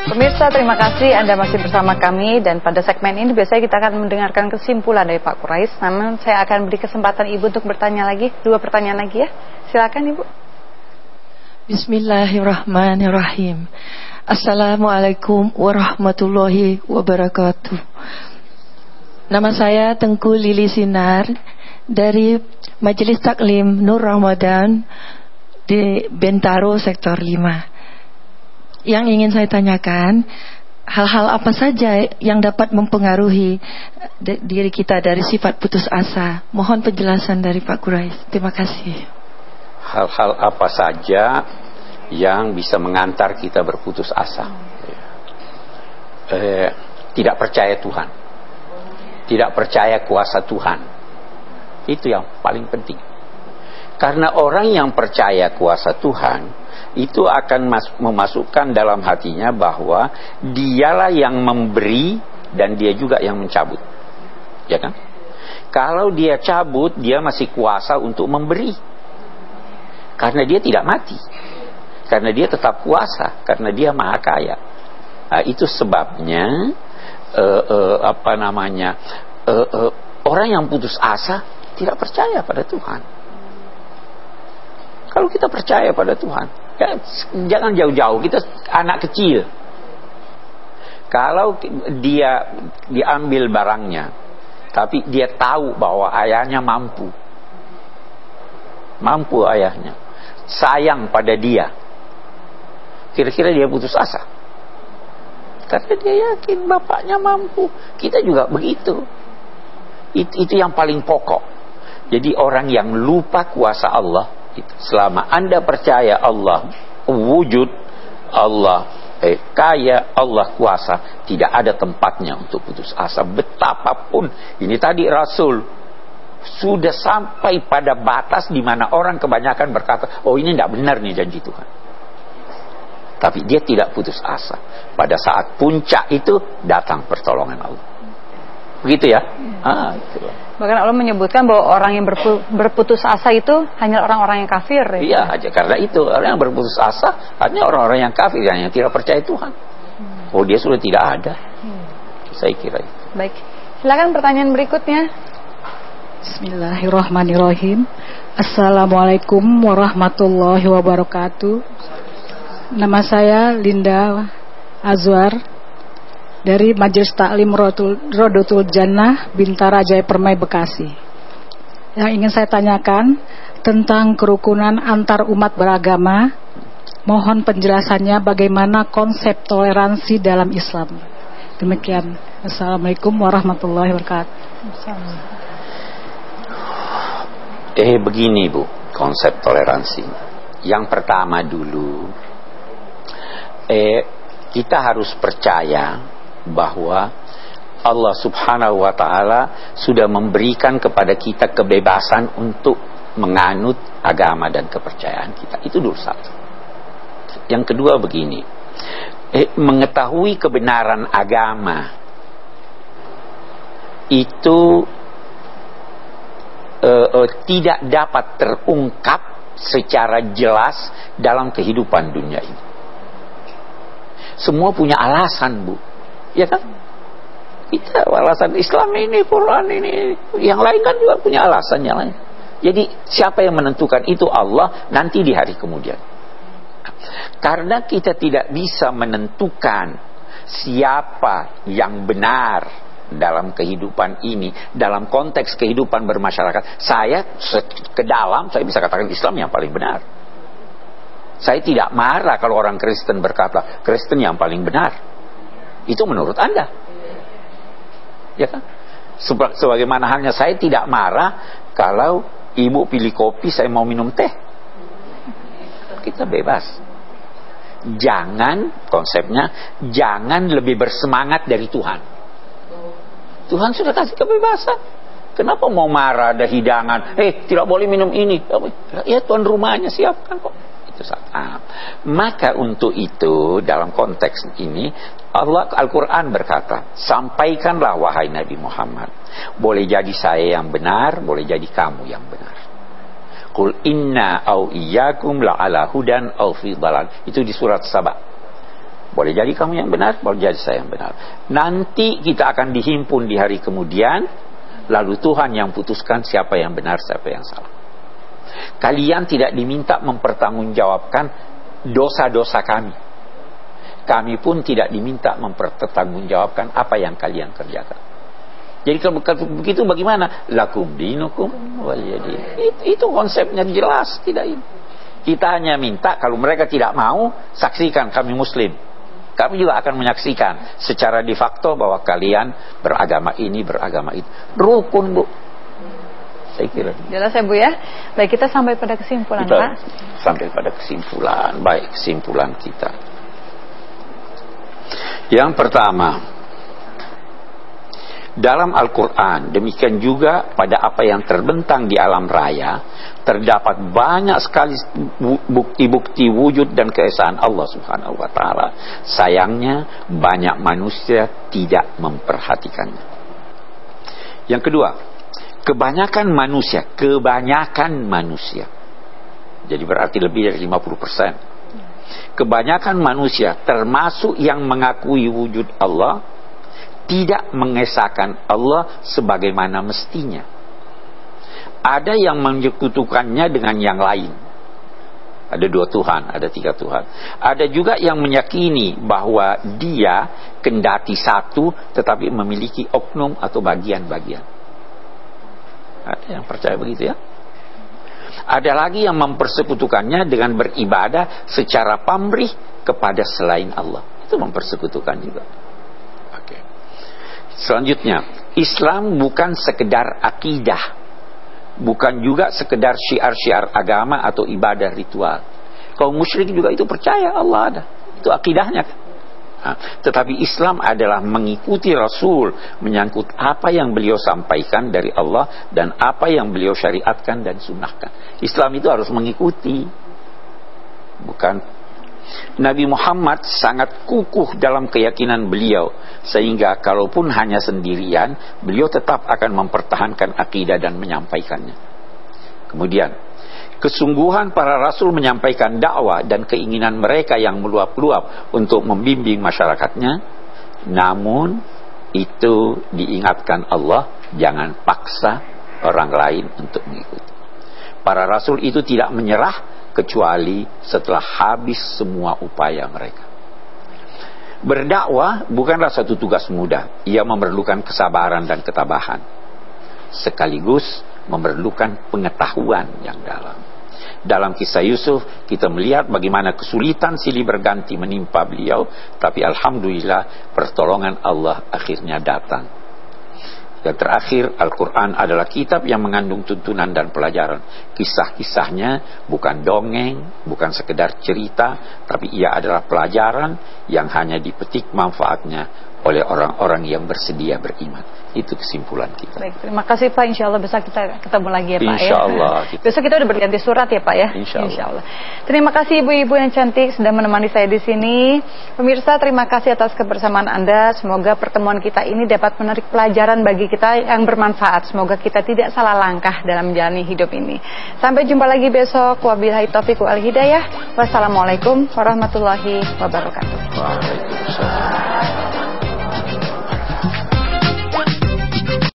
Pemirsa, terima kasih Anda masih bersama kami, dan pada segmen ini biasanya kita akan mendengarkan kesimpulan dari Pak Quraish. Namun saya akan beri kesempatan Ibu untuk bertanya lagi, 2 pertanyaan lagi ya. Silakan Ibu. Bismillahirrahmanirrahim. Assalamualaikum warahmatullahi wabarakatuh. Nama saya Tengku Lili Sinar dari Majelis Taklim Nur Ramadan di Bentaro Sektor 5. Yang ingin saya tanyakan, hal-hal apa saja yang dapat mempengaruhi diri kita dari sifat putus asa? Mohon penjelasan dari Pak Quraish. Terima kasih. Hal-hal apa saja yang bisa mengantar kita berputus asa? Tidak percaya Tuhan, tidak percaya kuasa Tuhan. Itu yang paling penting. Karena orang yang percaya kuasa Tuhan itu akan memasukkan dalam hatinya bahwa dialah yang memberi dan dia juga yang mencabut. Ya kan? Kalau dia cabut, dia masih kuasa untuk memberi. Karena dia tidak mati. Karena dia tetap kuasa, karena dia maha kaya. Nah, itu sebabnya orang yang putus asa tidak percaya pada Tuhan. Kalau kita percaya pada Tuhan, ya, jangan jauh-jauh, kita anak kecil. Kalau dia diambil barangnya, tapi dia tahu bahwa ayahnya mampu ayahnya, sayang pada dia, kira-kira dia putus asa? Karena dia yakin bapaknya mampu. Kita juga begitu. Itu yang paling pokok. Jadi orang yang lupa kuasa Allah, selama Anda percaya Allah wujud, Allah kaya, Allah kuasa, tidak ada tempatnya untuk putus asa. Betapapun ini tadi Rasul sudah sampai pada batas di mana orang kebanyakan berkata, oh ini tidak benar nih janji Tuhan. Tapi dia tidak putus asa. Pada saat puncak itu datang pertolongan Allah. Begitu ya? Itulah. Bahkan Allah menyebutkan bahwa orang yang berputus asa itu hanya orang-orang yang kafir. Iya, aja karena itu orang yang berputus asa hanya orang-orang yang kafir, yang tidak percaya Tuhan. Oh, dia sudah tidak ada. Saya kira itu. Baik, silakan pertanyaan berikutnya. Bismillahirrahmanirrahim. Assalamualaikum warahmatullahi wabarakatuh. Nama saya Linda Azwar dari Majelis Taklim Rodotul Jannah Bintara Jaya Permai Bekasi. Yang ingin saya tanyakan tentang kerukunan antar umat beragama. Mohon penjelasannya bagaimana konsep toleransi dalam Islam. Demikian. Assalamualaikum warahmatullahi wabarakatuh. Begini Bu, konsep toleransi. Yang pertama dulu, kita harus percaya bahwa Allah Subhanahu wa Ta'ala sudah memberikan kepada kita kebebasan untuk menganut agama dan kepercayaan kita. Itu dulu satu. Yang kedua begini, mengetahui kebenaran agama itu tidak dapat terungkap secara jelas dalam kehidupan dunia ini. Semua punya alasan Bu, ya kan? Kita alasan Islam ini, Quran ini, yang lain kan juga punya alasan yang lain. Jadi siapa yang menentukan itu? Allah nanti di hari kemudian. Karena kita tidak bisa menentukan siapa yang benar dalam kehidupan ini, dalam konteks kehidupan bermasyarakat. Saya bisa katakan Islam yang paling benar. Saya tidak marah kalau orang Kristen berkata Kristen yang paling benar. Itu menurut Anda, ya kan? Sebagaimana halnya saya tidak marah kalau ibu pilih kopi, saya mau minum teh. Kita bebas. Konsepnya jangan lebih bersemangat dari Tuhan. Tuhan sudah kasih kebebasan. Kenapa mau marah, ada hidangan, tidak boleh minum ini. Ya tuan rumahnya siapkan kok. Itu maka untuk itu dalam konteks ini Al-Quran berkata, sampaikanlah wahai Nabi Muhammad. Boleh jadi saya yang benar, boleh jadi kamu yang benar. Qul inna au iyyakum la ala hudan au fi dhalal. Itu di surat Saba. Boleh jadi kamu yang benar, boleh jadi saya yang benar. Nanti kita akan dihimpun di hari kemudian, lalu Tuhan yang putuskan siapa yang benar, siapa yang salah. Kalian tidak diminta mempertanggungjawabkan dosa-dosa kami. Kami pun tidak diminta mempertanggungjawabkan apa yang kalian kerjakan. Jadi kalau begitu bagaimana? Lakum dinukum waliyadin. Itu konsepnya jelas, tidak ini. Kita hanya minta kalau mereka tidak mau, saksikan kami muslim. Kami juga akan menyaksikan secara de facto bahwa kalian beragama ini, beragama itu. Rukun, Bu. Saya kira. Jelas ya, Bu ya. Baik, kita sampai pada kesimpulan, kita Pak. Sampai pada kesimpulan. Baik, kesimpulan kita. Yang pertama, dalam Al-Quran, demikian juga pada apa yang terbentang di alam raya, terdapat banyak sekali bukti-bukti wujud dan keesaan Allah Subhanahu wa Ta'ala. Sayangnya, banyak manusia tidak memperhatikannya. Yang kedua, kebanyakan manusia, jadi berarti lebih dari 50%. Kebanyakan manusia, termasuk yang mengakui wujud Allah, tidak mengesahkan Allah sebagaimana mestinya. Ada yang menyekutukannya dengan yang lain. Ada 2 Tuhan, ada 3 Tuhan. Ada juga yang meyakini bahwa dia kendati satu tetapi memiliki oknum atau bagian-bagian. Ada yang percaya begitu ya. Ada lagi yang mempersekutukannya dengan beribadah secara pamrih kepada selain Allah. Itu mempersekutukan juga. Oke. Selanjutnya, Islam bukan sekedar akidah, bukan juga sekedar syiar-syiar agama atau ibadah ritual. Kaum musyrik juga itu percaya Allah ada, itu akidahnya. Tetapi Islam adalah mengikuti Rasul, menyangkut apa yang beliau sampaikan dari Allah dan apa yang beliau syariatkan dan sunnahkan. Islam itu harus mengikuti, bukan. Nabi Muhammad sangat kukuh dalam keyakinan beliau, sehingga kalaupun hanya sendirian, beliau tetap akan mempertahankan akidah dan menyampaikannya. Kemudian, kesungguhan para rasul menyampaikan dakwah dan keinginan mereka yang meluap-luap untuk membimbing masyarakatnya, namun itu diingatkan Allah, jangan paksa orang lain untuk mengikuti. Para rasul itu tidak menyerah kecuali setelah habis semua upaya mereka. Berdakwah bukanlah satu tugas mudah. Ia memerlukan kesabaran dan ketabahan, sekaligus memerlukan pengetahuan yang dalam. Dalam kisah Yusuf, kita melihat bagaimana kesulitan silih berganti menimpa beliau, tapi alhamdulillah pertolongan Allah akhirnya datang. Yang terakhir, Al-Quran adalah kitab yang mengandung tuntunan dan pelajaran. Kisah-kisahnya bukan dongeng, bukan sekedar cerita, tapi ia adalah pelajaran yang hanya dipetik manfaatnya oleh orang-orang yang bersedia beriman. Itu kesimpulan kita. Baik, terima kasih Pak. Insya Allah besok kita ketemu lagi ya Pak. Insya Allah. Besok kita udah berganti surat ya Pak ya. Insya Allah. Terima kasih ibu-ibu yang cantik sudah menemani saya di sini. Pemirsa, terima kasih atas kebersamaan Anda. Semoga pertemuan kita ini dapat menarik pelajaran bagi kita yang bermanfaat. Semoga kita tidak salah langkah dalam menjalani hidup ini. Sampai jumpa lagi besok. Wabillahi taufiq wal hidayah. Wassalamualaikum warahmatullahi wabarakatuh. Waalaikumsalam.